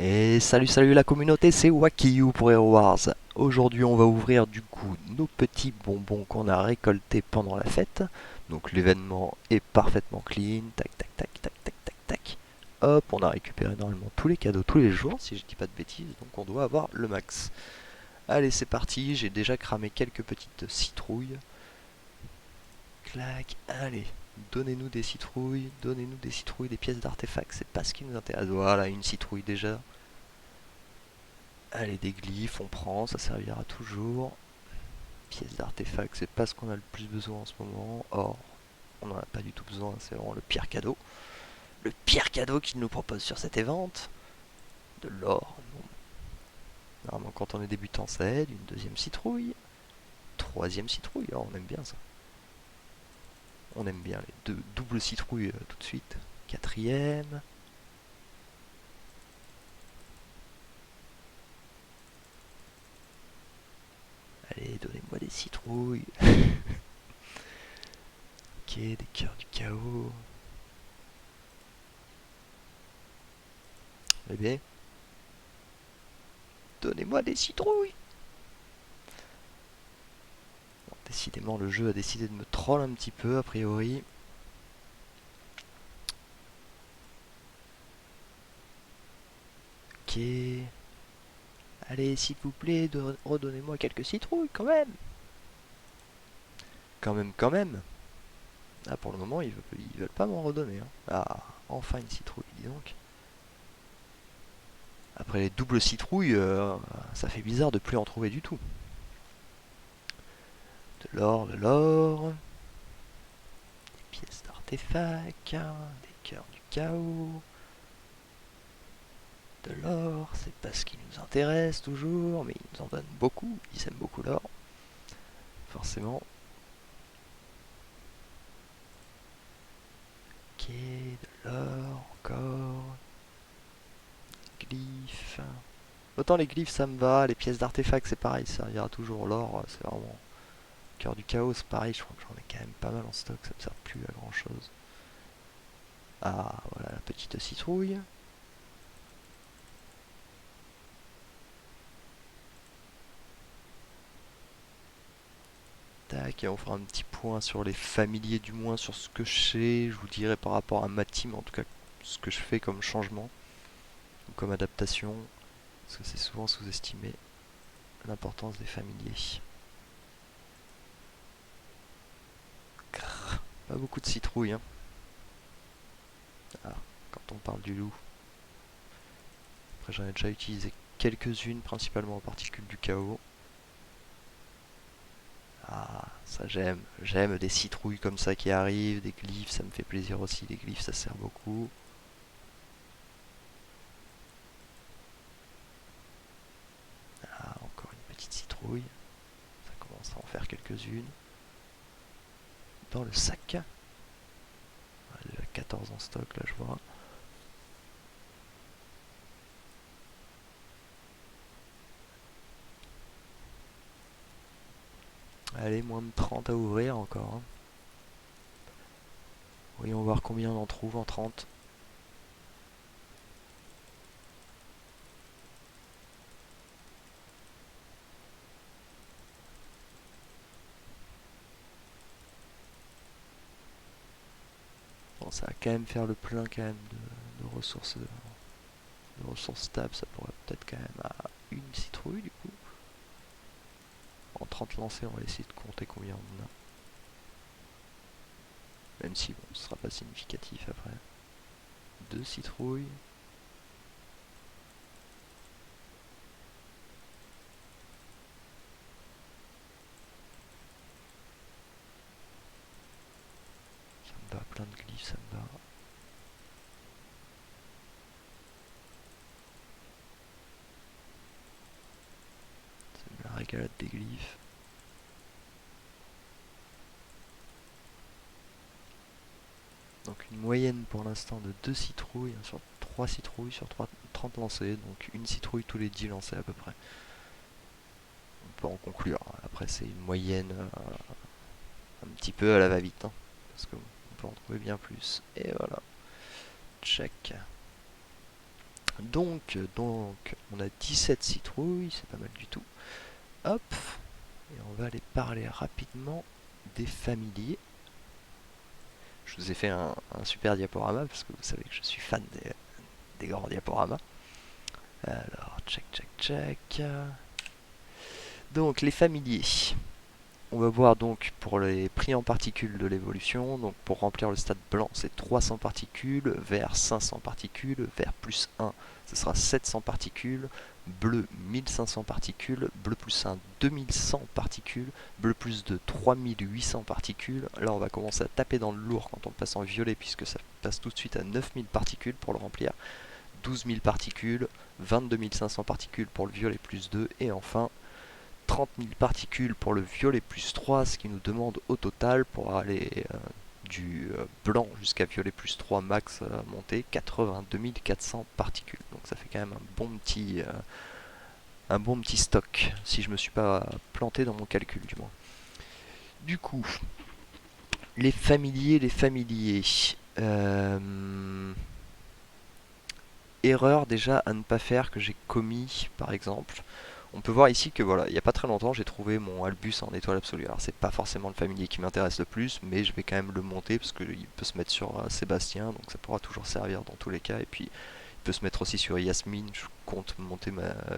Et salut la communauté, c'est Wakiyu pour Hero Wars. Aujourd'hui on va ouvrir du coup nos petits bonbons qu'on a récoltés pendant la fête. Donc l'événement est parfaitement clean, tac tac tac tac tac tac tac. Hop, on a récupéré normalement tous les cadeaux tous les jours si je dis pas de bêtises, donc on doit avoir le max. Allez c'est parti, j'ai déjà cramé quelques petites citrouilles. Clac, allez, donnez-nous des citrouilles, des pièces d'artefacts, c'est pas ce qui nous intéresse. Voilà, une citrouille déjà. Allez, des glyphes, on prend, ça servira toujours. Pièces d'artefacts, c'est pas ce qu'on a le plus besoin en ce moment. Or, on n'en a pas du tout besoin, c'est vraiment le pire cadeau. Le pire cadeau qu'il nous propose sur cet event. De l'or. Bon. Normalement, quand on est débutant, ça aide. Une deuxième citrouille. Troisième citrouille, oh, on aime bien ça. On aime bien les deux doubles citrouilles tout de suite. Quatrième. Allez, donnez-moi des citrouilles. Ok, des cœurs du chaos. Eh bien, donnez-moi des citrouilles. Bon, décidément, le jeu a décidé de me troll un petit peu, a priori. Ok. Allez, s'il vous plaît, redonnez-moi quelques citrouilles, quand même. Quand même, quand même. Ah, pour le moment, ils veulent pas m'en redonner. Hein. Ah, enfin une citrouille, dis donc. Après les doubles citrouilles, ça fait bizarre de plus en trouver du tout. De l'or, de l'or. Des pièces d'artefacts. Des cœurs du chaos. De l'or, c'est pas ce qui nous intéresse toujours, mais ils nous en donnent beaucoup. Ils aiment beaucoup l'or. Forcément. Ok, de l'or, encore. Glyphes. Autant les glyphes ça me va, les pièces d'artefacts c'est pareil, ça servira toujours. L'or c'est vraiment. Cœur du chaos c'est pareil, je crois que j'en ai quand même pas mal en stock, ça me sert plus à grand chose. Ah voilà la petite citrouille. Tac, et on fera un petit point sur les familiers, du moins sur ce que je sais, je vous dirai par rapport à ma team, en tout cas ce que je fais comme changement, ou comme adaptation, parce que c'est souvent sous-estimé l'importance des familiers. Grrr, pas beaucoup de citrouilles, hein. Ah, quand on parle du loup. Après j'en ai déjà utilisé quelques-unes, principalement en particules du chaos. Ah, ça j'aime. J'aime des citrouilles comme ça qui arrivent, des glyphes, ça me fait plaisir aussi. Les glyphes, ça sert beaucoup. Ah, encore une petite citrouille. Ça commence à en faire quelques-unes. Dans le sac. Ah, déjà 14 en stock, là, je vois. Allez, moins de 30 à ouvrir encore. Hein. Voyons voir combien on en trouve en 30. Bon, ça va quand même faire le plein quand même de ressources stables. Ça pourrait peut-être quand même à une citrouille du coup. En 30 lancés, on va essayer de compter combien on en a. Même si bon, ce sera pas significatif après. Deux citrouilles. Ça me va, plein de glyphes, ça me va. C'est la régalade des glyphes. Donc une moyenne pour l'instant de 2 citrouilles, hein, sur 3 citrouilles sur 30 lancés, donc une citrouille tous les 10 lancés à peu près. On peut en conclure, après c'est une moyenne un petit peu à la va-vite, hein, parce qu'on peut en trouver bien plus. Et voilà, check. Donc, on a 17 citrouilles, c'est pas mal du tout. Hop, et on va aller parler rapidement des familiers. Je vous ai fait un super diaporama parce que vous savez que je suis fan des grands diaporamas. Alors, check. Donc, les familiers. On va voir donc pour les prix en particules de l'évolution. Donc pour remplir le stade blanc, c'est 300 particules, vert 500 particules, vert plus 1, ce sera 700 particules, bleu 1500 particules, bleu plus 1 2100 particules, bleu plus 2 3800 particules. Là on va commencer à taper dans le lourd quand on passe en violet puisque ça passe tout de suite à 9000 particules pour le remplir. 12 000 particules, 22 500 particules pour le violet plus 2 et enfin 30 000 particules pour le violet plus 3, ce qui nous demande au total pour aller du blanc jusqu'à violet plus 3 max monter 82 400 particules. Donc ça fait quand même un bon petit stock, si je me suis pas planté dans mon calcul du moins. Du coup, les familiers. Erreur déjà à ne pas faire que j'ai commis par exemple. On peut voir ici que voilà, il n'y a pas très longtemps, j'ai trouvé mon Albus en étoile absolue. Alors c'est pas forcément le familier qui m'intéresse le plus, mais je vais quand même le monter parce qu'il peut se mettre sur Sébastien, donc ça pourra toujours servir dans tous les cas. Et puis il peut se mettre aussi sur Yasmine. Je compte monter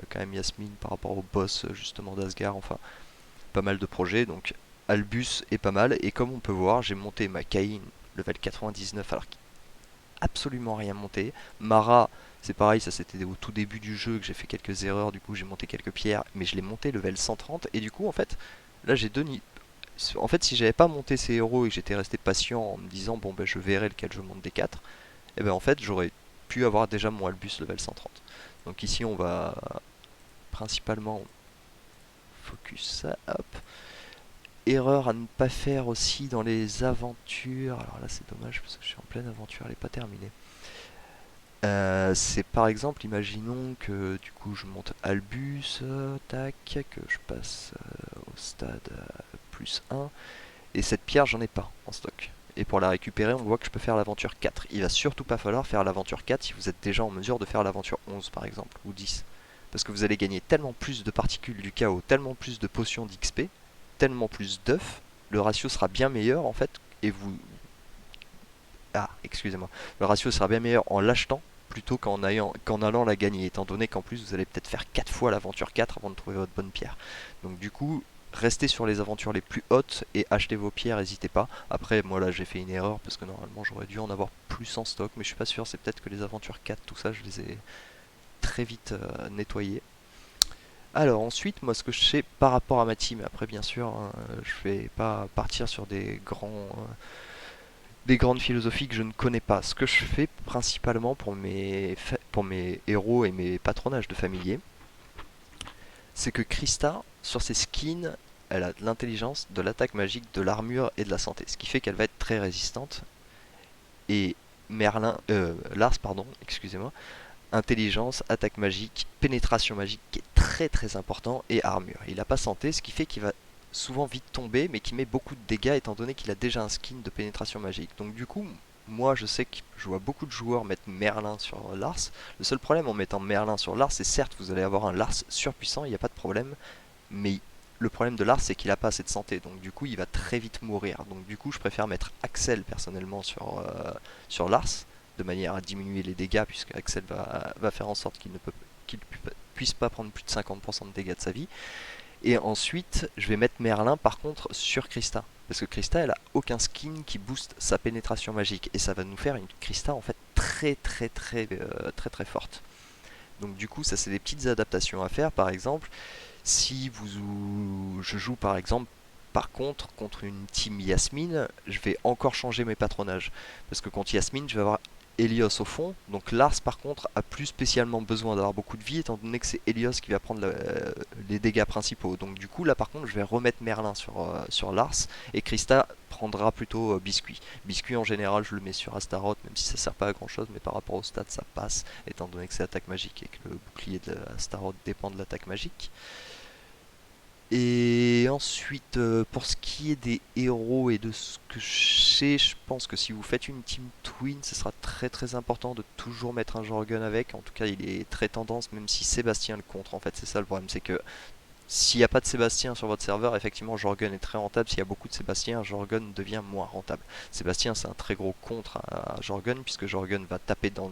quand même Yasmine par rapport au boss justement d'Asgard. Enfin, pas mal de projets, donc Albus est pas mal. Et comme on peut voir, j'ai monté ma Cain level 99 alors qu'il n'a absolument rien monté. Mara, c'est pareil, ça c'était au tout début du jeu que j'ai fait quelques erreurs, du coup j'ai monté quelques pierres, mais je l'ai monté level 130 et du coup en fait, là j'ai deux niveaux. En fait, si j'avais pas monté ces héros et que j'étais resté patient en me disant bon ben je verrai lequel je monte des 4, et ben en fait j'aurais pu avoir déjà mon Albus level 130. Donc ici on va principalement focus ça, hop. Erreur à ne pas faire aussi dans les aventures. Alors là c'est dommage parce que je suis en pleine aventure, elle n'est pas terminée. C'est par exemple, imaginons que du coup je monte Albus, tac, que je passe au stade plus 1, et cette pierre j'en ai pas en stock. Et pour la récupérer, on voit que je peux faire l'aventure 4. Il va surtout pas falloir faire l'aventure 4 si vous êtes déjà en mesure de faire l'aventure 11 par exemple, ou 10. Parce que vous allez gagner tellement plus de particules du chaos, tellement plus de potions d'XP, tellement plus d'œufs, le ratio sera bien meilleur en fait, et vous... Ah, excusez-moi. Le ratio sera bien meilleur en l'achetant plutôt qu'en allant la gagner, étant donné qu'en plus vous allez peut-être faire 4 fois l'aventure 4 avant de trouver votre bonne pierre. Donc du coup, restez sur les aventures les plus hautes et achetez vos pierres, n'hésitez pas. Après, moi là j'ai fait une erreur parce que normalement j'aurais dû en avoir plus en stock, mais je suis pas sûr, c'est peut-être que les aventures 4, tout ça, je les ai très vite nettoyées. Alors ensuite, moi ce que je sais par rapport à ma team, après bien sûr, hein, je vais pas partir sur des grandes philosophies que je ne connais pas. Ce que je fais principalement pour mes héros et mes patronages de familiers, c'est que Krista, sur ses skins, elle a de l'intelligence, de l'attaque magique, de l'armure et de la santé. Ce qui fait qu'elle va être très résistante. Et Lars, pardon, excusez-moi, intelligence, attaque magique, pénétration magique qui est très très important et armure. Il n'a pas santé, ce qui fait qu'il va souvent vite tomber mais qui met beaucoup de dégâts étant donné qu'il a déjà un skin de pénétration magique. Donc du coup, moi je sais que je vois beaucoup de joueurs mettre Merlin sur Lars. Le seul problème en mettant Merlin sur Lars, c'est certes vous allez avoir un Lars surpuissant, il n'y a pas de problème, mais le problème de Lars c'est qu'il n'a pas assez de santé, donc du coup il va très vite mourir. Donc du coup je préfère mettre Axel personnellement sur Lars, de manière à diminuer les dégâts, puisque Axel va faire en sorte qu'il puisse pas prendre plus de 50% de dégâts de sa vie. Et ensuite, je vais mettre Merlin par contre sur Krista. Parce que Krista, elle a aucun skin qui booste sa pénétration magique. Et ça va nous faire une Krista en fait très forte. Donc du coup, ça c'est des petites adaptations à faire. Par exemple, si je joue par exemple contre une team Yasmine, je vais encore changer mes patronages. Parce que contre Yasmine, je vais avoir Helios au fond. Donc Lars par contre a plus spécialement besoin d'avoir beaucoup de vie étant donné que c'est Helios qui va prendre les dégâts principaux. Donc du coup là par contre je vais remettre Merlin sur Lars et Krista prendra plutôt Biscuit. Biscuit en général je le mets sur Astaroth même si ça sert pas à grand chose mais par rapport au stats ça passe étant donné que c'est attaque magique et que le bouclier de Astaroth dépend de l'attaque magique. Et ensuite, pour ce qui est des héros et de ce que je sais, je pense que si vous faites une team Twin, ce sera très très important de toujours mettre un Jorgen avec. En tout cas, il est très tendance, même si Sébastien le contre. En fait, c'est ça le problème, c'est que s'il n'y a pas de Sébastien sur votre serveur, effectivement, Jorgen est très rentable. S'il y a beaucoup de Sébastien, Jorgen devient moins rentable. Sébastien, c'est un très gros contre à Jorgen, puisque Jorgen va taper dans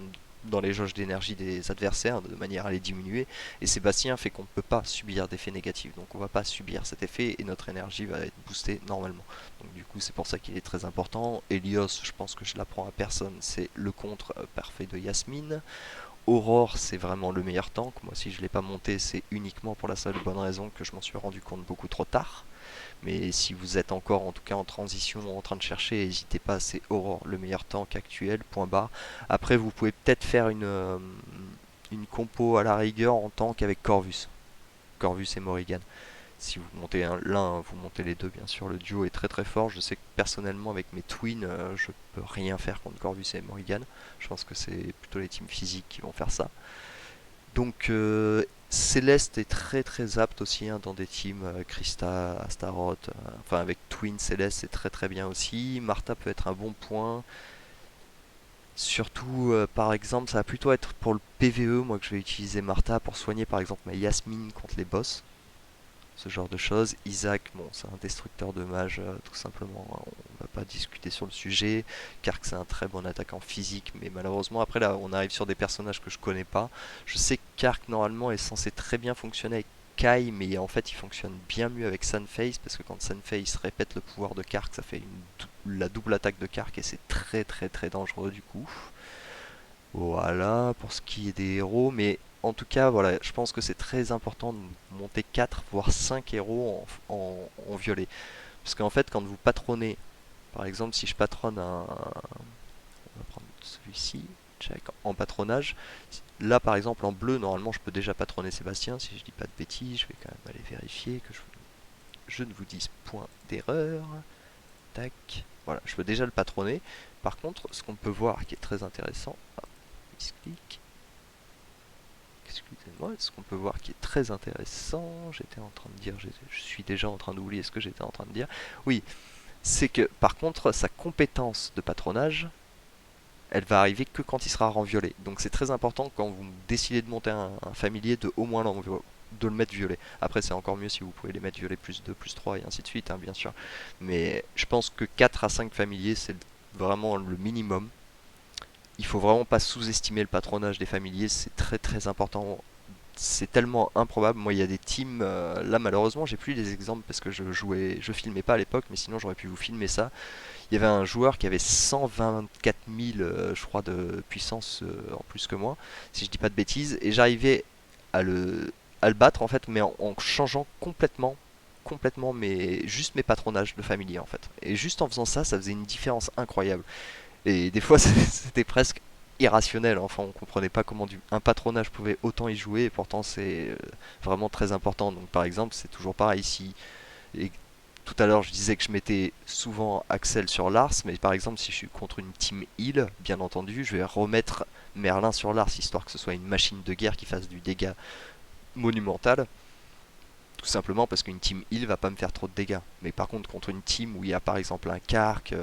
les jauges d'énergie des adversaires de manière à les diminuer. Et Sébastien fait qu'on ne peut pas subir d'effets négatifs. Donc on ne va pas subir cet effet et notre énergie va être boostée normalement. Donc du coup, c'est pour ça qu'il est très important. Helios, je pense que je l'apprends à personne, c'est le contre parfait de Yasmine. Aurore, c'est vraiment le meilleur tank. Moi, si je ne l'ai pas monté, c'est uniquement pour la seule bonne raison que je m'en suis rendu compte beaucoup trop tard. Mais si vous êtes encore en tout cas en transition ou en train de chercher, n'hésitez pas, c'est Aurore, le meilleur tank actuel, point barre. Après, vous pouvez peut-être faire une compo à la rigueur en tank avec Corvus. Corvus et Morrigan. Si vous montez l'un, vous montez les deux, bien sûr. Le duo est très très fort. Je sais que personnellement, avec mes twins, je peux rien faire contre Corvus et Morrigan. Je pense que c'est plutôt les teams physiques qui vont faire ça. Donc, Céleste est très très apte aussi hein, dans des teams Krista, Astaroth. Enfin, avec Twin Céleste, c'est très très bien aussi. Martha peut être un bon point. Surtout, par exemple, ça va plutôt être pour le PVE, moi que je vais utiliser Martha pour soigner par exemple ma Yasmine contre les boss, ce genre de choses. Isaac, bon, c'est un destructeur de mages, tout simplement, hein, on va pas discuter sur le sujet. Kark, c'est un très bon attaquant physique, mais malheureusement, après là, on arrive sur des personnages que je connais pas. Je sais que Kark, normalement, est censé très bien fonctionner avec Kai, mais en fait, il fonctionne bien mieux avec Sunface, parce que quand Sunface répète le pouvoir de Kark, ça fait la double attaque de Kark, et c'est très très très dangereux du coup. Voilà, pour ce qui est des héros, mais en tout cas, voilà, je pense que c'est très important de monter 4 voire 5 héros en violet. Parce qu'en fait, quand vous patronnez, par exemple, si je patronne on va prendre celui-ci, check, en patronage, là par exemple en bleu, normalement je peux déjà patronner Sébastien, si je dis pas de bêtises, je vais quand même aller vérifier que je ne vous dise point d'erreur. Tac, voilà, je peux déjà le patronner. Par contre, ce qu'on peut voir qui est très intéressant, clic. Excusez-moi, ce qu'on peut voir qui est très intéressant, j'étais en train de dire, je suis déjà en train d'oublier ce que j'étais en train de dire. Oui, c'est que par contre, sa compétence de patronage, elle va arriver que quand il sera rang violet. Donc c'est très important quand vous décidez de monter un familier de au moins de le mettre violet. Après c'est encore mieux si vous pouvez les mettre violet plus 2, plus 3 et ainsi de suite, hein, bien sûr. Mais je pense que 4 à 5 familiers c'est vraiment le minimum. Il faut vraiment pas sous-estimer le patronage des familiers, c'est très très important. C'est tellement improbable. Moi, il y a des teams. Là, malheureusement, j'ai plus les exemples parce que je filmais pas à l'époque, mais sinon j'aurais pu vous filmer ça. Il y avait un joueur qui avait 124 000, je crois, de puissance en plus que moi, si je dis pas de bêtises, et j'arrivais à le battre en fait, mais en changeant complètement, mais juste mes patronages de familier en fait. Et juste en faisant ça, ça faisait une différence incroyable. Et des fois, c'était presque irrationnel. Enfin, on comprenait pas comment un patronage pouvait autant y jouer, et pourtant c'est vraiment très important. Donc, par exemple, c'est toujours pareil ici. Et tout à l'heure, je disais que je mettais souvent Axel sur Lars, mais par exemple, si je suis contre une team heal, bien entendu, je vais remettre Merlin sur Lars, histoire que ce soit une machine de guerre qui fasse du dégât monumental. Tout simplement parce qu'une team heal va pas me faire trop de dégâts. Mais par contre, contre une team où il y a par exemple un Kark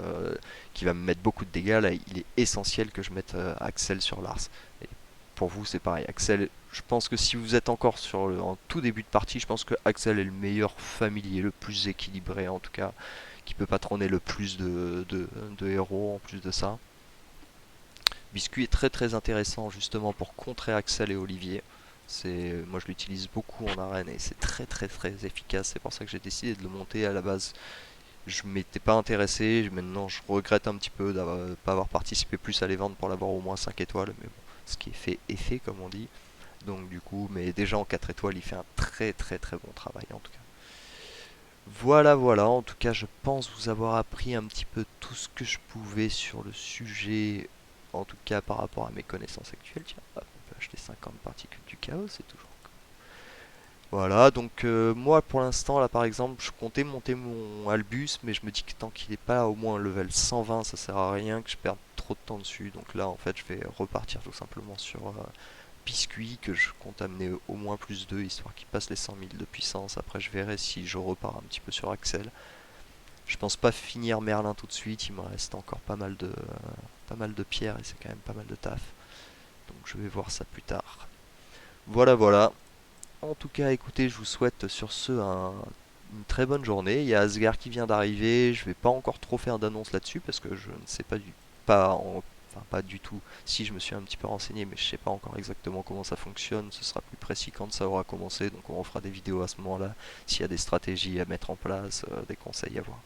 qui va me mettre beaucoup de dégâts, là il est essentiel que je mette Axel sur Lars. Et pour vous, c'est pareil. Axel, je pense que si vous êtes encore en tout début de partie, je pense que Axel est le meilleur familier, le plus équilibré en tout cas, qui peut patronner le plus de héros en plus de ça. Biscuit est très très intéressant justement pour contrer Axel et Olivier. Moi je l'utilise beaucoup en arène et c'est très très très efficace. C'est pour ça que j'ai décidé de le monter à la base. Je m'étais pas intéressé, maintenant je regrette un petit peu de pas avoir participé plus à les vendre pour l'avoir au moins 5 étoiles. Mais bon, ce qui est fait est fait comme on dit. Donc du coup, mais déjà en 4 étoiles, il fait un très très très bon travail en tout cas. Voilà, voilà, en tout cas je pense vous avoir appris un petit peu tout ce que je pouvais sur le sujet, en tout cas par rapport à mes connaissances actuelles. Tiens, hop, on peut acheter 50 particules du chaos, c'est toujours cool. Voilà, donc moi pour l'instant là par exemple je comptais monter mon Albus, mais je me dis que tant qu'il n'est pas au moins level 120 ça sert à rien que je perde trop de temps dessus. Donc là en fait je vais repartir tout simplement sur biscuits que je compte amener au moins plus 2, histoire qu'ils passent les 100 000 de puissance. Après je verrai si je repars un petit peu sur Axel. Je pense pas finir Merlin tout de suite, il me reste encore pas mal de pierres et c'est quand même pas mal de taf. Donc je vais voir ça plus tard. Voilà, voilà. En tout cas, écoutez, je vous souhaite sur ce une très bonne journée. Il y a Asgard qui vient d'arriver. Je vais pas encore trop faire d'annonce là-dessus parce que je ne sais pas du tout. Si je me suis un petit peu renseigné, mais je sais pas encore exactement comment ça fonctionne. Ce sera plus précis quand ça aura commencé. Donc on fera des vidéos à ce moment-là. S'il y a des stratégies à mettre en place, des conseils à voir.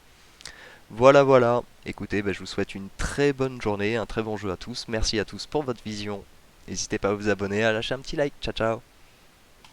Voilà, voilà. Écoutez, je vous souhaite une très bonne journée, un très bon jeu à tous. Merci à tous pour votre vision. N'hésitez pas à vous abonner, à lâcher un petit like. Ciao, ciao.